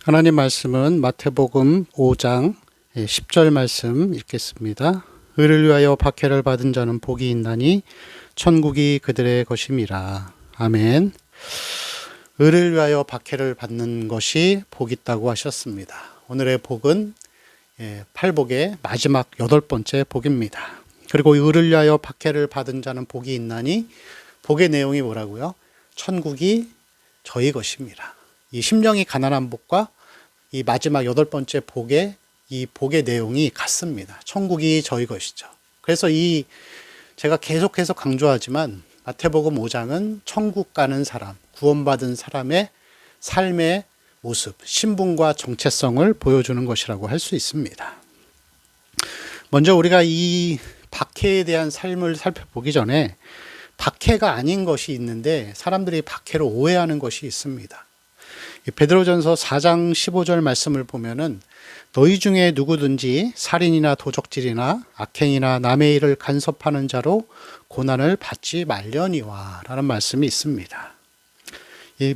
하나님 말씀은 마태복음 5장 10절 말씀 읽겠습니다. 의를 위하여 박해를 받은 자는 복이 있나니 천국이 그들의 것임이라. 아멘. 의를 위하여 박해를 받는 것이 복 있다고 하셨습니다. 오늘의 복은 팔복의 마지막 8번째 복입니다. 그리고 의를 위하여 박해를 받은 자는 복이 있나니 복의 내용이 뭐라고요? 천국이 저희 것입니다. 이 심령이 가난한 복과 이 마지막 8번째 복의 이 복의 내용이 같습니다. 천국이 저희 것이죠. 그래서 제가 계속해서 강조하지만 마태복음 5장은 천국 가는 사람, 구원받은 사람의 삶의 모습, 신분과 정체성을 보여주는 것이라고 할 수 있습니다. 먼저 우리가 이 박해에 대한 삶을 살펴보기 전에 박해가 아닌 것이 있는데 사람들이 박해를 오해하는 것이 있습니다. 베드로전서 4장 15절 말씀을 보면은 너희 중에 누구든지 살인이나 도적질이나 악행이나 남의 일을 간섭하는 자로 고난을 받지 말려니와 라는 말씀이 있습니다.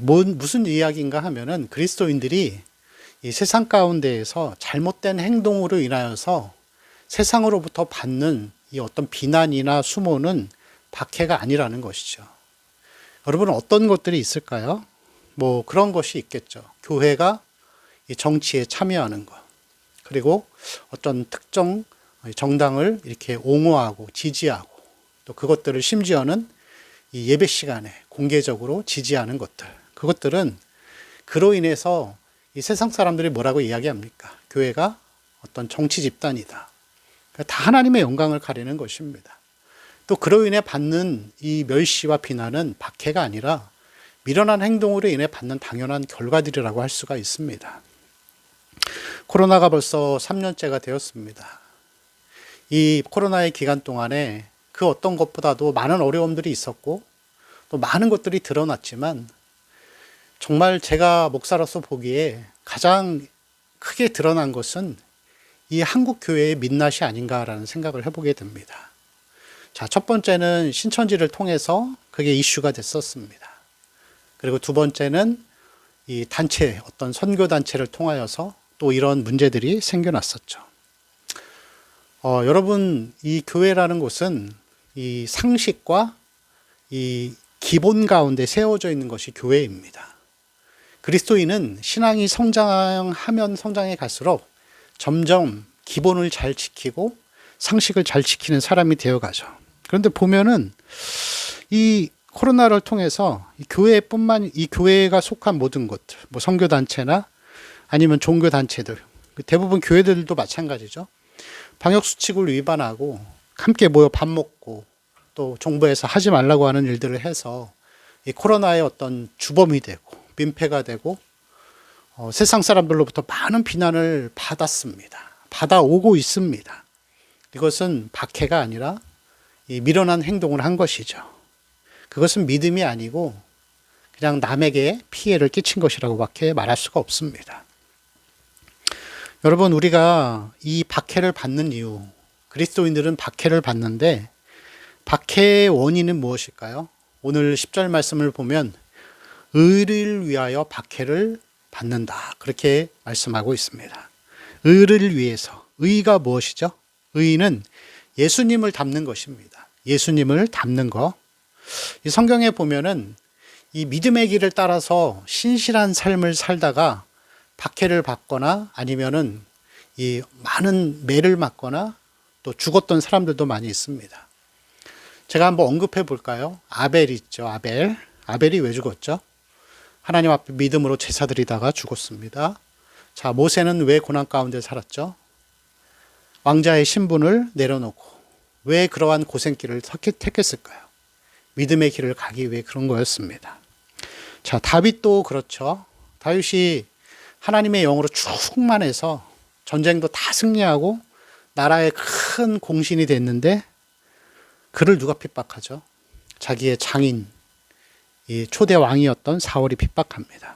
무슨 이야기인가 하면은 그리스도인들이 이 세상 가운데에서 잘못된 행동으로 인하여서 세상으로부터 받는 이 어떤 비난이나 수모는 박해가 아니라는 것이죠. 여러분은 어떤 것들이 있을까요? 그런 것이 있겠죠. 교회가 이 정치에 참여하는 것, 그리고 어떤 특정 정당을 이렇게 옹호하고 지지하고, 또 그것들을 심지어는 이 예배 시간에 공개적으로 지지하는 것들, 그것들은 그로 인해서 이 세상 사람들이 뭐라고 이야기합니까? 교회가 어떤 정치 집단이다. 다 하나님의 영광을 가리는 것입니다. 또 그로 인해 받는 이 멸시와 비난은 박해가 아니라 미련한 행동으로 인해 받는 당연한 결과들이라고 할 수가 있습니다. 코로나가 벌써 3년째가 되었습니다. 이 코로나의 기간 동안에 그 어떤 것보다도 많은 어려움들이 있었고 또 많은 것들이 드러났지만 정말 제가 목사로서 보기에 가장 크게 드러난 것은 이 한국 교회의 민낯이 아닌가라는 생각을 해보게 됩니다. 자, 첫 번째는 신천지를 통해서 그게 이슈가 됐었습니다. 그리고 두 번째는 이 단체, 어떤 선교 단체를 통하여서 또 이런 문제들이 생겨났었죠. 여러분, 이 교회라는 곳은 이 상식과 이 기본 가운데 세워져 있는 것이 교회입니다. 그리스도인은 신앙이 성장하면 성장해 갈수록 점점 기본을 잘 지키고 상식을 잘 지키는 사람이 되어 가죠. 그런데 보면은 이 코로나를 통해서 이 교회가 속한 모든 것들, 선교단체나 아니면 종교단체들, 대부분 교회들도 마찬가지죠. 방역수칙을 위반하고 함께 모여 밥 먹고 또 정부에서 하지 말라고 하는 일들을 해서 이 코로나의 어떤 주범이 되고 민폐가 되고 세상 사람들로부터 많은 비난을 받아오고 있습니다. 이것은 박해가 아니라 이 미련한 행동을 한 것이죠. 그것은 믿음이 아니고 그냥 남에게 피해를 끼친 것이라고밖에 말할 수가 없습니다. 여러분, 우리가 이 박해를 받는 이유, 그리스도인들은 박해를 받는데 박해의 원인은 무엇일까요? 오늘 10절 말씀을 보면 의를 위하여 박해를 받는다, 그렇게 말씀하고 있습니다. 의를 위해서. 의가 무엇이죠? 의는 예수님을 닮는 것입니다. 예수님을 닮는 것. 이 성경에 보면은 이 믿음의 길을 따라서 신실한 삶을 살다가 박해를 받거나 아니면은 이 많은 매를 맞거나 또 죽었던 사람들도 많이 있습니다. 제가 한번 언급해 볼까요? 아벨 있죠. 아벨이 왜 죽었죠? 하나님 앞에 믿음으로 제사 드리다가 죽었습니다. 자, 모세는 왜 고난 가운데 살았죠? 왕자의 신분을 내려놓고 왜 그러한 고생길을 택했을까요? 믿음의 길을 가기 위해 그런 거였습니다. 자, 다윗도 그렇죠. 다윗이 하나님의 영으로 충만해서 전쟁도 다 승리하고 나라의 큰 공신이 됐는데 그를 누가 핍박하죠? 자기의 장인, 이 초대 왕이었던 사울이 핍박합니다.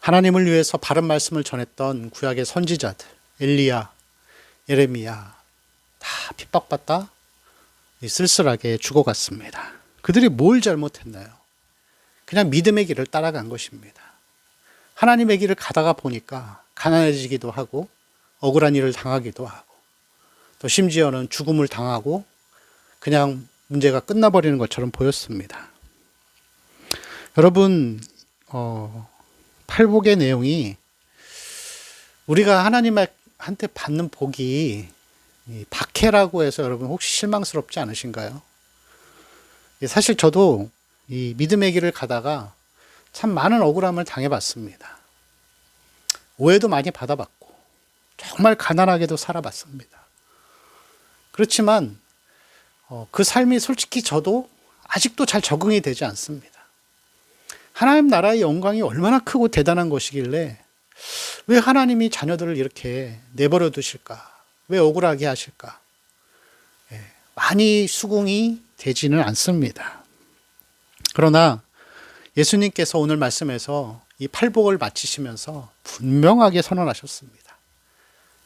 하나님을 위해서 바른 말씀을 전했던 구약의 선지자들, 엘리야, 예레미야 다 핍박받다 쓸쓸하게 죽어갔습니다. 그들이 뭘 잘못했나요? 그냥 믿음의 길을 따라간 것입니다. 하나님의 길을 가다가 보니까 가난해지기도 하고 억울한 일을 당하기도 하고 또 심지어는 죽음을 당하고 그냥 문제가 끝나버리는 것처럼 보였습니다. 여러분, 팔복의 내용이 우리가 하나님한테 받는 복이 박해라고 해서 여러분 혹시 실망스럽지 않으신가요? 사실 저도 이 믿음의 길을 가다가 참 많은 억울함을 당해봤습니다. 오해도 많이 받아봤고 정말 가난하게도 살아봤습니다. 그렇지만 그 삶이 솔직히 저도 아직도 잘 적응이 되지 않습니다. 하나님 나라의 영광이 얼마나 크고 대단한 것이길래 왜 하나님이 자녀들을 이렇게 내버려 두실까? 왜 억울하게 하실까? 많이 수긍이 되지는 않습니다. 그러나 예수님께서 오늘 말씀에서 이 팔복을 마치시면서 분명하게 선언하셨습니다.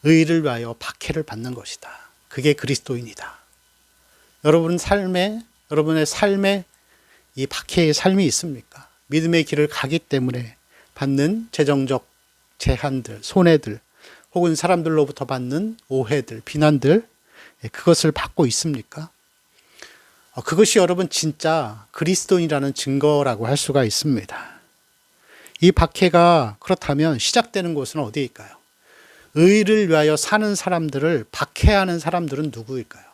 의를 위하여 박해를 받는 것이다. 그게 그리스도인이다. 여러분의 삶에 이 박해의 삶이 있습니까? 믿음의 길을 가기 때문에 받는 재정적 제한들, 손해들, 혹은 사람들로부터 받는 오해들, 비난들, 그것을 받고 있습니까? 그것이 여러분 진짜 그리스도인이라는 증거라고 할 수가 있습니다. 이 박해가 그렇다면 시작되는 곳은 어디일까요? 의를 위하여 사는 사람들을 박해하는 사람들은 누구일까요?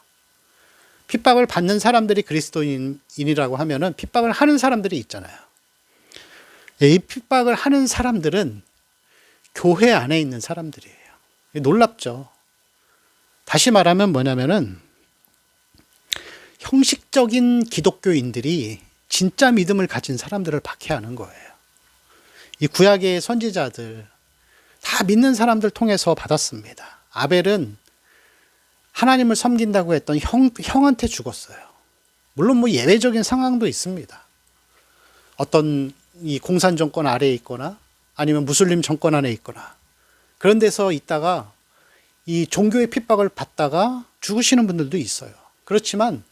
핍박을 받는 사람들이 그리스도인이라고 하면은 핍박을 하는 사람들이 있잖아요. 이 핍박을 하는 사람들은 교회 안에 있는 사람들이에요. 놀랍죠. 다시 말하면 뭐냐면은 형식적인 기독교인들이 진짜 믿음을 가진 사람들을 박해하는 거예요. 이 구약의 선지자들 다 믿는 사람들 통해서 받았습니다. 아벨은 하나님을 섬긴다고 했던 형한테 죽었어요. 물론 뭐 예외적인 상황도 있습니다. 어떤 이 공산 정권 아래에 있거나 아니면 무슬림 정권 안에 있거나 그런 데서 있다가 이 종교의 핍박을 받다가 죽으시는 분들도 있어요. 그렇지만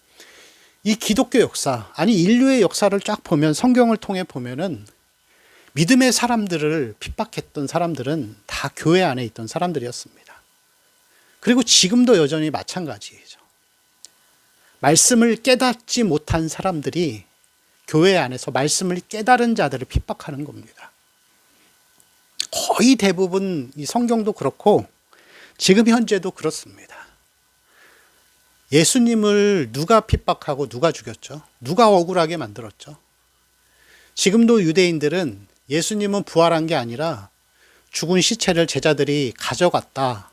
이 기독교 역사, 아니 인류의 역사를 쫙 보면 성경을 통해 보면은 믿음의 사람들을 핍박했던 사람들은 다 교회 안에 있던 사람들이었습니다. 그리고 지금도 여전히 마찬가지죠. 말씀을 깨닫지 못한 사람들이 교회 안에서 말씀을 깨달은 자들을 핍박하는 겁니다. 거의 대부분 이 성경도 그렇고 지금 현재도 그렇습니다. 예수님을 누가 핍박하고 누가 죽였죠? 누가 억울하게 만들었죠? 지금도 유대인들은 예수님은 부활한 게 아니라 죽은 시체를 제자들이 가져갔다.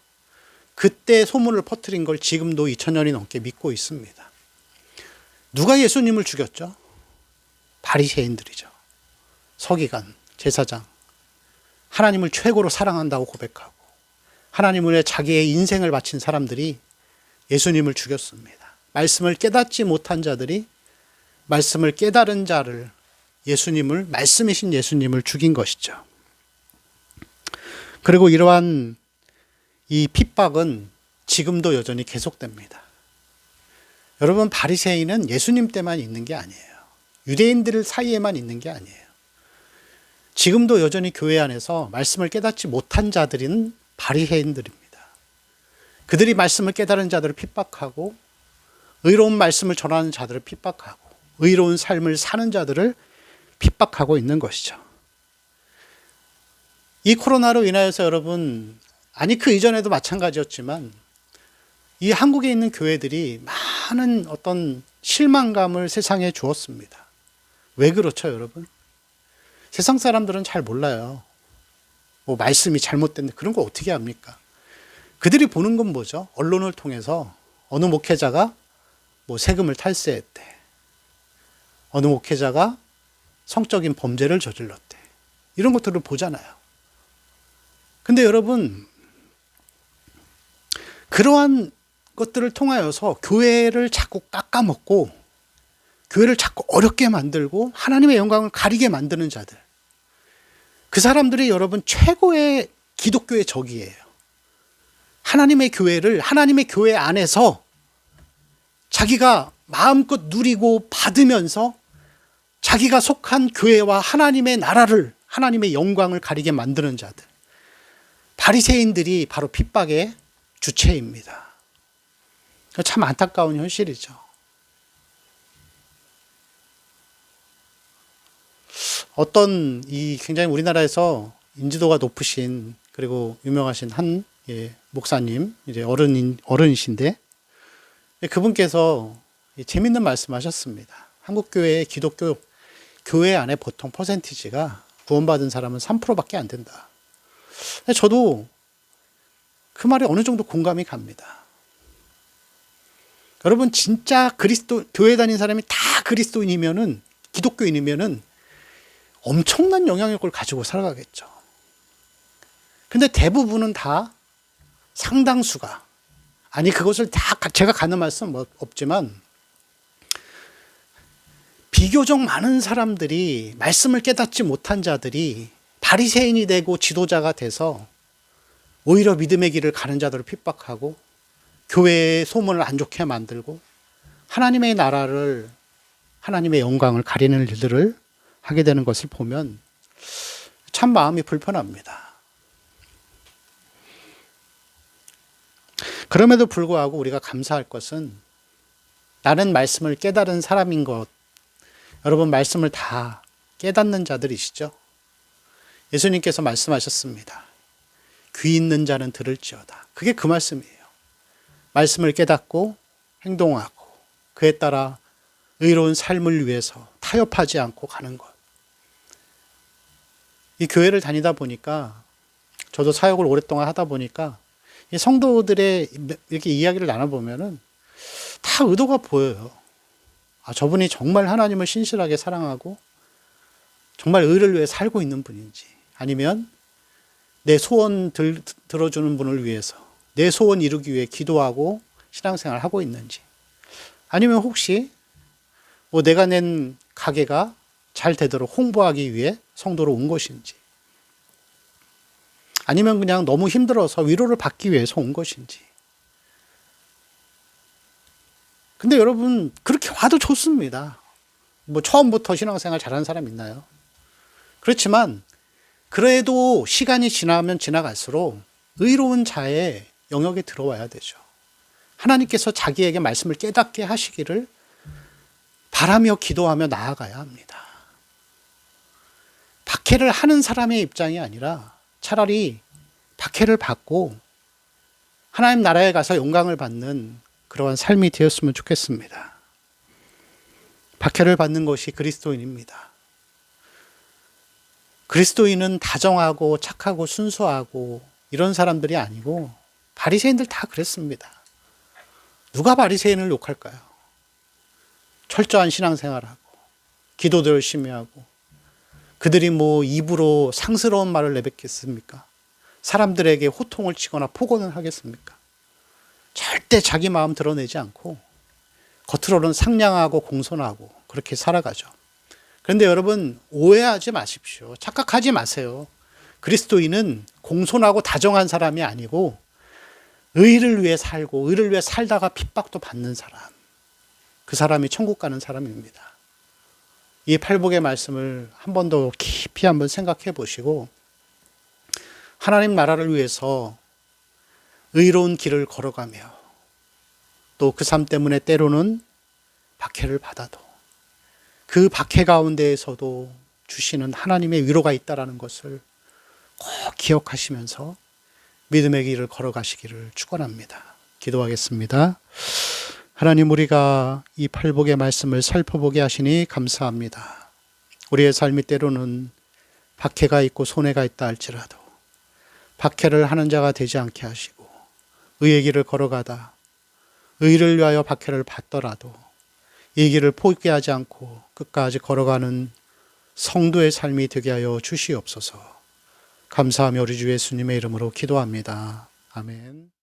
그때 소문을 퍼뜨린 걸 지금도 2000년이 넘게 믿고 있습니다. 누가 예수님을 죽였죠? 바리새인들이죠. 서기관, 제사장. 하나님을 최고로 사랑한다고 고백하고 하나님을 위해 자기의 인생을 바친 사람들이 예수님을 죽였습니다. 말씀을 깨닫지 못한 자들이 말씀을 깨달은 자를 말씀이신 예수님을 죽인 것이죠. 그리고 이러한 이 핍박은 지금도 여전히 계속됩니다. 여러분, 바리새인은 예수님 때만 있는 게 아니에요. 유대인들 사이에만 있는 게 아니에요. 지금도 여전히 교회 안에서 말씀을 깨닫지 못한 자들은 바리새인들입니다. 그들이 말씀을 깨달은 자들을 핍박하고 의로운 말씀을 전하는 자들을 핍박하고 의로운 삶을 사는 자들을 핍박하고 있는 것이죠. 이 코로나로 인하여서 여러분, 아니 그 이전에도 마찬가지였지만 이 한국에 있는 교회들이 많은 어떤 실망감을 세상에 주었습니다. 왜 그렇죠, 여러분? 세상 사람들은 잘 몰라요. 뭐 말씀이 잘못됐는데 그런 거 어떻게 합니까? 그들이 보는 건 뭐죠? 언론을 통해서 어느 목회자가 뭐 세금을 탈세했대. 어느 목회자가 성적인 범죄를 저질렀대. 이런 것들을 보잖아요. 근데 여러분, 그러한 것들을 통하여서 교회를 자꾸 깎아먹고 교회를 자꾸 어렵게 만들고 하나님의 영광을 가리게 만드는 자들, 그 사람들이 여러분 최고의 기독교의 적이에요. 하나님의 교회를 하나님의 교회 안에서 자기가 마음껏 누리고 받으면서 자기가 속한 교회와 하나님의 나라를 하나님의 영광을 가리게 만드는 자들, 바리새인들이 바로 핍박의 주체입니다. 참 안타까운 현실이죠. 어떤 이 굉장히 우리나라에서 인지도가 높으신 그리고 유명하신 한 목사님, 이제 어른이신데 그분께서 재밌는 말씀하셨습니다. 한국 교회의 기독교 교회 안에 보통 퍼센티지가 구원받은 사람은 3%밖에 안 된다. 저도 그 말에 어느 정도 공감이 갑니다. 여러분 진짜 교회 다닌 사람이 다 그리스도인이면은 기독교인이면은 엄청난 영향력을 가지고 살아가겠죠. 근데 대부분은 다 상당수가 그것을 다 제가 가늠할 수는 없지만 비교적 많은 사람들이 말씀을 깨닫지 못한 자들이 바리새인이 되고 지도자가 돼서 오히려 믿음의 길을 가는 자들을 핍박하고 교회의 소문을 안 좋게 만들고 하나님의 나라를 하나님의 영광을 가리는 일들을 하게 되는 것을 보면 참 마음이 불편합니다. 그럼에도 불구하고 우리가 감사할 것은 나는 말씀을 깨달은 사람인 것. 여러분 말씀을 다 깨닫는 자들이시죠? 예수님께서 말씀하셨습니다. 귀 있는 자는 들을지어다. 그게 그 말씀이에요. 말씀을 깨닫고 행동하고 그에 따라 의로운 삶을 위해서 타협하지 않고 가는 것. 이 교회를 다니다 보니까 저도 사역을 오랫동안 하다 보니까 이 성도들의 이렇게 이야기를 나눠보면은 다 의도가 보여요. 저분이 정말 하나님을 신실하게 사랑하고 정말 의를 위해 살고 있는 분인지 아니면 내 소원 들어주는 분을 위해서 내 소원 이루기 위해 기도하고 신앙생활을 하고 있는지 아니면 혹시 내가 낸 가게가 잘 되도록 홍보하기 위해 성도로 온 것인지 아니면 그냥 너무 힘들어서 위로를 받기 위해서 온 것인지. 근데 여러분 그렇게 와도 좋습니다. 처음부터 신앙생활 잘하는 사람 있나요? 그렇지만 그래도 시간이 지나면 지나갈수록 의로운 자의 영역에 들어와야 되죠. 하나님께서 자기에게 말씀을 깨닫게 하시기를 바라며 기도하며 나아가야 합니다. 박해를 하는 사람의 입장이 아니라 차라리 박해를 받고 하나님 나라에 가서 영광을 받는 그러한 삶이 되었으면 좋겠습니다. 박해를 받는 것이 그리스도인입니다. 그리스도인은 다정하고 착하고 순수하고 이런 사람들이 아니고 바리새인들 다 그랬습니다. 누가 바리새인을 욕할까요? 철저한 신앙생활하고 기도도 열심히 하고 그들이 입으로 상스러운 말을 내뱉겠습니까? 사람들에게 호통을 치거나 폭언을 하겠습니까? 절대 자기 마음 드러내지 않고 겉으로는 상냥하고 공손하고 그렇게 살아가죠. 그런데 여러분 오해하지 마십시오. 착각하지 마세요. 그리스도인은 공손하고 다정한 사람이 아니고 의를 위해 살고 의를 위해 살다가 핍박도 받는 사람. 그 사람이 천국 가는 사람입니다. 이 팔복의 말씀을 한 번 더 깊이 한번 생각해 보시고 하나님 나라를 위해서 의로운 길을 걸어가며 또 그 삶 때문에 때로는 박해를 받아도 그 박해 가운데에서도 주시는 하나님의 위로가 있다라는 것을 꼭 기억하시면서 믿음의 길을 걸어가시기를 축원합니다. 기도하겠습니다. 하나님, 우리가 이 팔복의 말씀을 살펴보게 하시니 감사합니다. 우리의 삶이 때로는 박해가 있고 손해가 있다 할지라도 박해를 하는 자가 되지 않게 하시고 의의 길을 걸어가다 의를 위하여 박해를 받더라도 이 길을 포기하지 않고 끝까지 걸어가는 성도의 삶이 되게 하여 주시옵소서. 감사하며 우리 주 예수님의 이름으로 기도합니다. 아멘.